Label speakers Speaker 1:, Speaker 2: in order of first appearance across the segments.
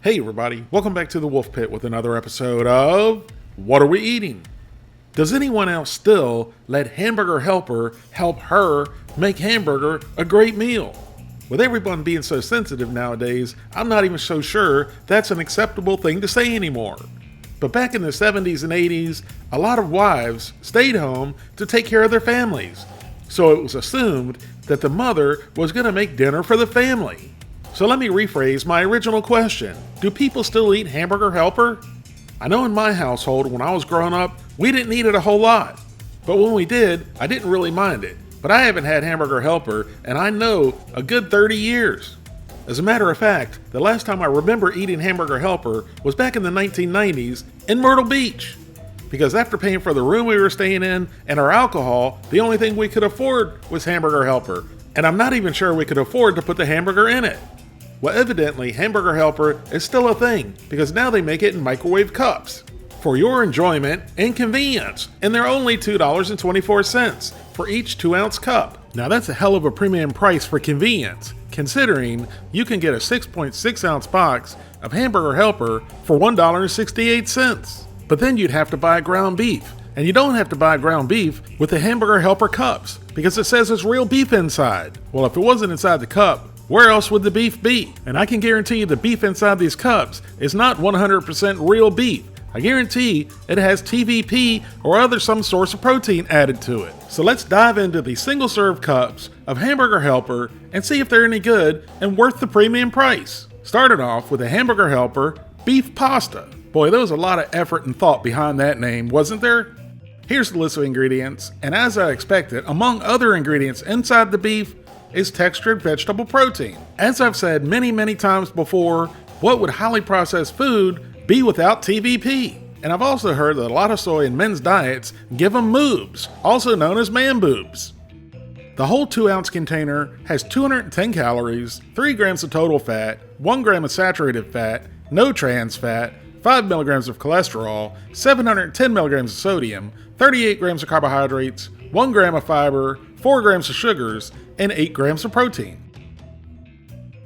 Speaker 1: Hey everybody, welcome back to the Wolf Pit with another episode of What Are We Eating? Does anyone else still let Hamburger Helper help her make hamburger a great meal? With everyone being so sensitive nowadays, I'm not even so sure that's an acceptable thing to say anymore. But back in the 70s and 80s, a lot of wives stayed home to take care of their families. So it was assumed that the mother was going to make dinner for the family. So let me rephrase my original question. Do people still eat Hamburger Helper? I know in my household when I was growing up, we didn't eat it a whole lot. But when we did, I didn't really mind it. But I haven't had Hamburger Helper, and I know a good 30 years. As a matter of fact, the last time I remember eating Hamburger Helper was back in the 1990s in Myrtle Beach. Because after paying for the room we were staying in and our alcohol, the only thing we could afford was Hamburger Helper. And I'm not even sure we could afford to put the hamburger in it. Well, evidently, Hamburger Helper is still a thing because now they make it in microwave cups for your enjoyment and convenience, and they're only $2.24 for each 2-ounce cup. Now that's a hell of a premium price for convenience, considering you can get a 6.6-ounce box of Hamburger Helper for $1.68. But then you'd have to buy ground beef, and you don't have to buy ground beef with the Hamburger Helper cups because it says it's real beef inside. Well, if it wasn't inside the cup, where else would the beef be? And I can guarantee you the beef inside these cups is not 100% real beef. I guarantee it has TVP or some source of protein added to it. So let's dive into the single-serve cups of Hamburger Helper and see if they're any good and worth the premium price. Starting off with a Hamburger Helper beef pasta. Boy, there was a lot of effort and thought behind that name, wasn't there? Here's the list of ingredients, and as I expected, among other ingredients inside the beef is textured vegetable protein. As I've said many times before, what would highly processed food be without TVP? And I've also heard that a lot of soy in men's diets give them moobs, also known as man boobs. The whole 2-ounce container has 210 calories, 3 grams of total fat, 1 gram of saturated fat, no trans fat, 5 milligrams of cholesterol, 710 milligrams of sodium, 38 grams of carbohydrates, 1 gram of fiber, 4 grams of sugars, and 8 grams of protein.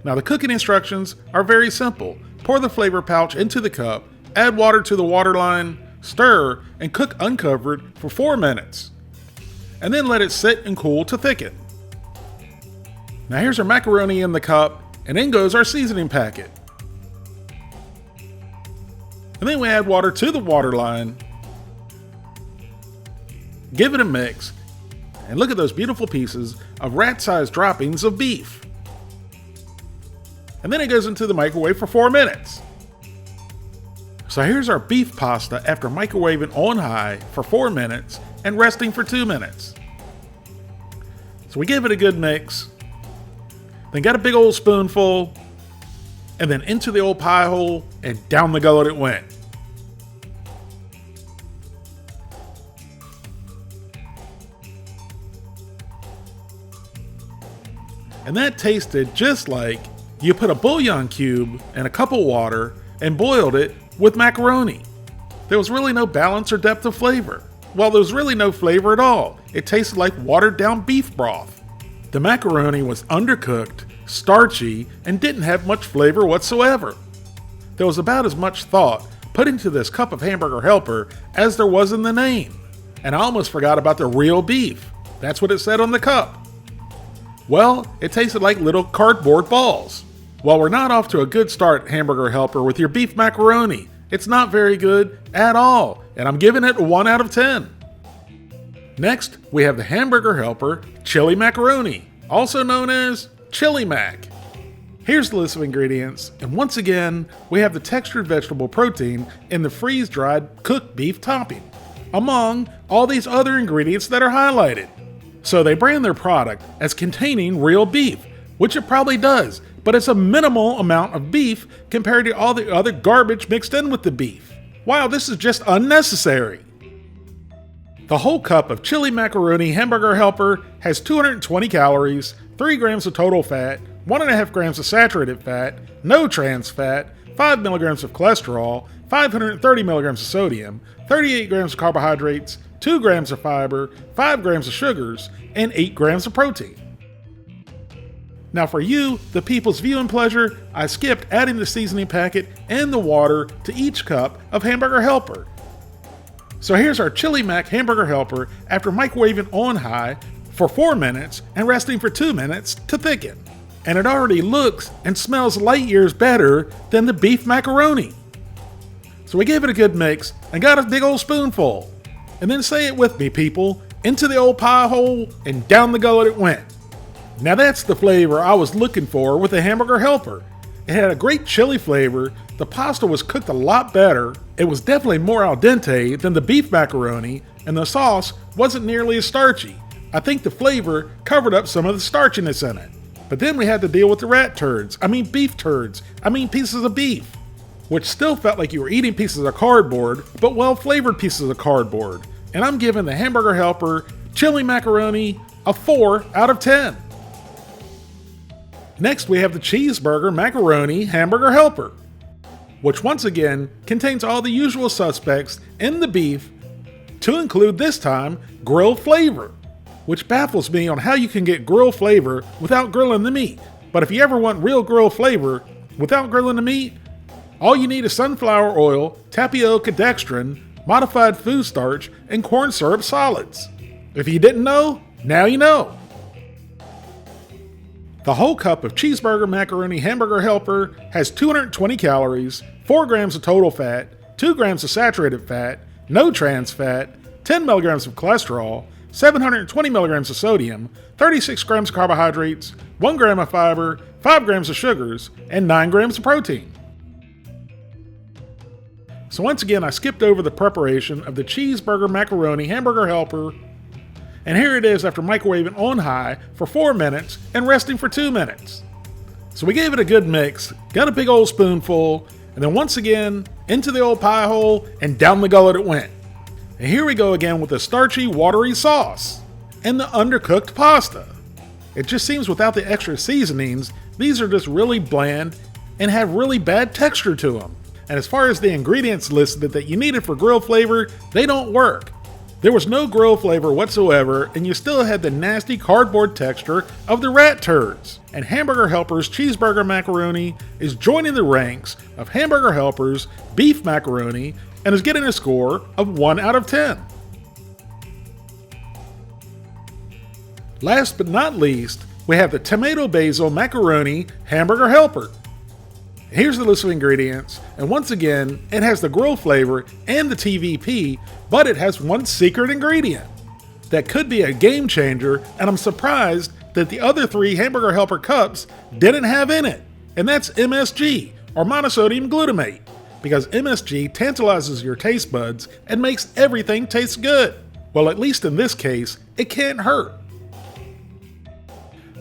Speaker 1: Now the cooking instructions are very simple. Pour the flavor pouch into the cup, add water to the waterline, stir, and cook uncovered for 4 minutes. And then let it sit and cool to thicken. Now here's our macaroni in the cup, and in goes our seasoning packet. And then we add water to the waterline, give it a mix, and look at those beautiful pieces of rat-sized droppings of beef. And then it goes into the microwave for 4 minutes. So here's our beef pasta after microwaving on high for 4 minutes and resting for 2 minutes. So we give it a good mix, then got a big old spoonful, and then into the old pie hole and down the gullet it went. And that tasted just like you put a bouillon cube in a cup of water and boiled it with macaroni. There was really no balance or depth of flavor. Well, there was really no flavor at all. It tasted like watered down beef broth. The macaroni was undercooked, starchy, and didn't have much flavor whatsoever. There was about as much thought put into this cup of Hamburger Helper as there was in the name. And I almost forgot about the real beef. That's what it said on the cup. Well, it tasted like little cardboard balls. Well, we're not off to a good start, Hamburger Helper, with your beef macaroni. It's not very good at all, and I'm giving it a 1 out of 10. Next, we have the Hamburger Helper Chili Macaroni, also known as Chili Mac. Here's the list of ingredients, and once again, we have the textured vegetable protein in the freeze-dried cooked beef topping, among all these other ingredients that are highlighted. So they brand their product as containing real beef, which it probably does, but it's a minimal amount of beef compared to all the other garbage mixed in with the beef. Wow, this is just unnecessary. The whole cup of chili macaroni Hamburger Helper has 220 calories, 3 grams of total fat, 1.5 grams of saturated fat, no trans fat, 5 milligrams of cholesterol, 530 milligrams of sodium, 38 grams of carbohydrates, 2 grams of fiber, 5 grams of sugars, and 8 grams of protein. Now for you, the people's viewing pleasure, I skipped adding the seasoning packet and the water to each cup of Hamburger Helper. So here's our Chili Mac Hamburger Helper after microwaving on high for 4 minutes and resting for 2 minutes to thicken. And it already looks and smells light years better than the beef macaroni. So we gave it a good mix and got a big old spoonful. And then say it with me, people, into the old pie hole and down the gullet it went. Now that's the flavor I was looking for with the Hamburger Helper. It had a great chili flavor, the pasta was cooked a lot better, it was definitely more al dente than the beef macaroni, and the sauce wasn't nearly as starchy. I think the flavor covered up some of the starchiness in it. But then we had to deal with the beef turds, pieces of beef, which still felt like you were eating pieces of cardboard, but well-flavored pieces of cardboard. And I'm giving the Hamburger Helper chili macaroni a 4 out of 10. Next we have the Cheeseburger Macaroni Hamburger Helper, which once again contains all the usual suspects in the beef, to include this time grilled flavor, which baffles me on how you can get grilled flavor without grilling the meat. But if you ever want real grilled flavor without grilling the meat, all you need is sunflower oil, tapioca dextrin, modified food starch, and corn syrup solids. If you didn't know, now you know. The whole cup of Cheeseburger Macaroni Hamburger Helper has 220 calories, 4 grams of total fat, 2 grams of saturated fat, no trans fat, 10 milligrams of cholesterol, 720 milligrams of sodium, 36 grams of carbohydrates, 1 gram of fiber, 5 grams of sugars, and 9 grams of protein. So once again, I skipped over the preparation of the Cheeseburger Macaroni Hamburger Helper, and here it is after microwaving on high for 4 minutes and resting for 2 minutes. So we gave it a good mix, got a big old spoonful, and then once again, into the old pie hole and down the gullet it went. And here we go again with the starchy, watery sauce and the undercooked pasta. It just seems without the extra seasonings, these are just really bland and have really bad texture to them. And as far as the ingredients listed that you needed for grill flavor, they don't work. There was no grill flavor whatsoever, and you still had the nasty cardboard texture of the rat turds. And Hamburger Helper's Cheeseburger Macaroni is joining the ranks of Hamburger Helper's Beef Macaroni and is getting a score of 1 out of 10. Last but not least, we have the Tomato Basil Macaroni Hamburger Helper. Here's the list of ingredients, and once again, it has the grill flavor and the TVP, but it has one secret ingredient that could be a game changer, and I'm surprised that the other 3 Hamburger Helper cups didn't have in it, and that's MSG, or monosodium glutamate, because MSG tantalizes your taste buds and makes everything taste good. Well, at least in this case, it can't hurt.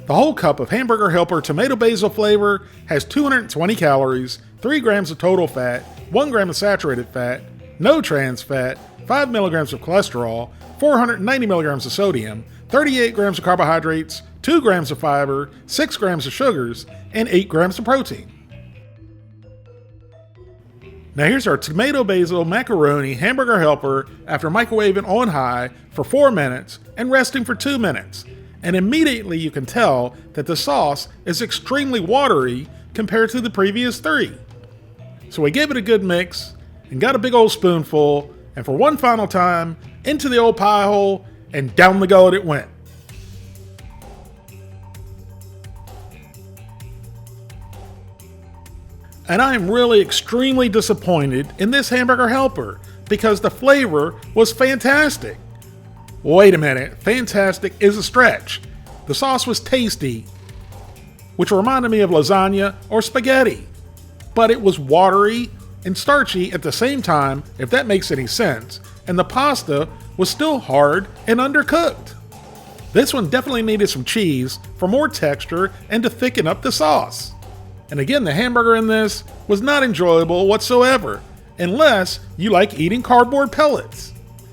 Speaker 1: The whole cup of Hamburger Helper tomato basil flavor has 220 calories, 3 grams of total fat, 1 gram of saturated fat, no trans fat, 5 milligrams of cholesterol, 490 milligrams of sodium, 38 grams of carbohydrates, 2 grams of fiber, 6 grams of sugars, and 8 grams of protein. Now here's our Tomato Basil Macaroni Hamburger Helper after microwaving on high for 4 minutes and resting for 2 minutes. And immediately you can tell that the sauce is extremely watery compared to the previous 3. So we gave it a good mix and got a big old spoonful, and for one final time, into the old pie hole and down the gullet it went. And I am really extremely disappointed in this Hamburger Helper because the flavor was fantastic. Wait a minute, fantastic is a stretch. The sauce was tasty, which reminded me of lasagna or spaghetti, but it was watery and starchy at the same time, if that makes any sense, and the pasta was still hard and undercooked. This one definitely needed some cheese for more texture and to thicken up the sauce. And again, the hamburger in this was not enjoyable whatsoever, unless you like eating cardboard pellets.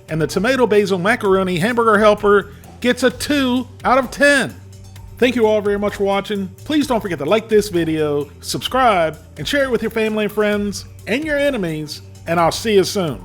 Speaker 1: And the Tomato Basil Macaroni Hamburger Helper gets a 2 out of 10. Thank you all very much for watching. Please don't forget to like this video, subscribe, and share it with your family and friends and your enemies, and I'll see you soon.